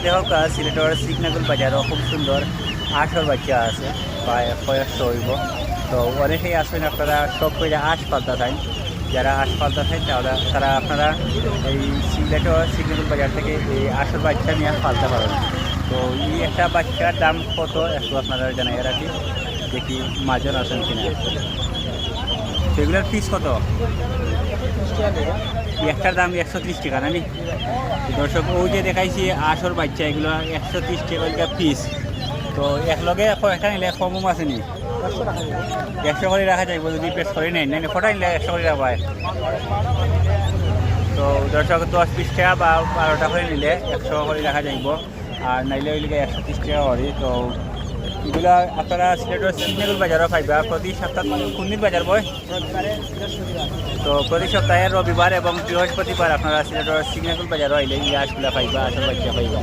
দেহক সিলেটের সিগনাগুল বাজারও খুব সুন্দর আঁশর বাচ্চা আছে প্রায় 100 হইব। তো অনেকেই আসেন আপনারা সব করে আঁশ পালতা থাকেন, যারা আঁশ পালতা থাকেন তারা আপনারা এই সিলেটের সিগনাগুল বাজার থেকে এই আঁশর বাচ্চা নিয়ে পালতে পারেন। তো এই একটা বাচ্চার দাম কত একটু আপনারা জানাই রাখি, দেখি মাজন আছেন কিনা। সেগুলোর পিস কত? একটার দাম 130 টাকা নানি দর্শক। ওই যে দেখাইছি আঁশর বাচ্চা এগুলো 130 টাকা পিস। তো একলগে একটা নিলে কমও আছে নি 100 করে রাখা যাইব যদি পেস করে নেই না ফটো নিলে 100 করে রাখা হয়। তো দর্শক 10-20 টাকা বা 12টা করে নিলে 100 করে রাখা যাইব, আর নাইলে ওই লিগে 130 টাকা করে। তো এগুলা আপনারা সিলেটের সিগনাগুল বাজারও পাইবা প্রতি সপ্তাহ। কোন দিন বাজার বয়? তো প্রতি সপ্তাহে রবিবার এবং বৃহস্পতিবার আপনারা সিলেটের সিগনাগুল বাজারও আইলে এই আঁশগুলা পাইবা, আঁশর বাচ্চা পাইবা।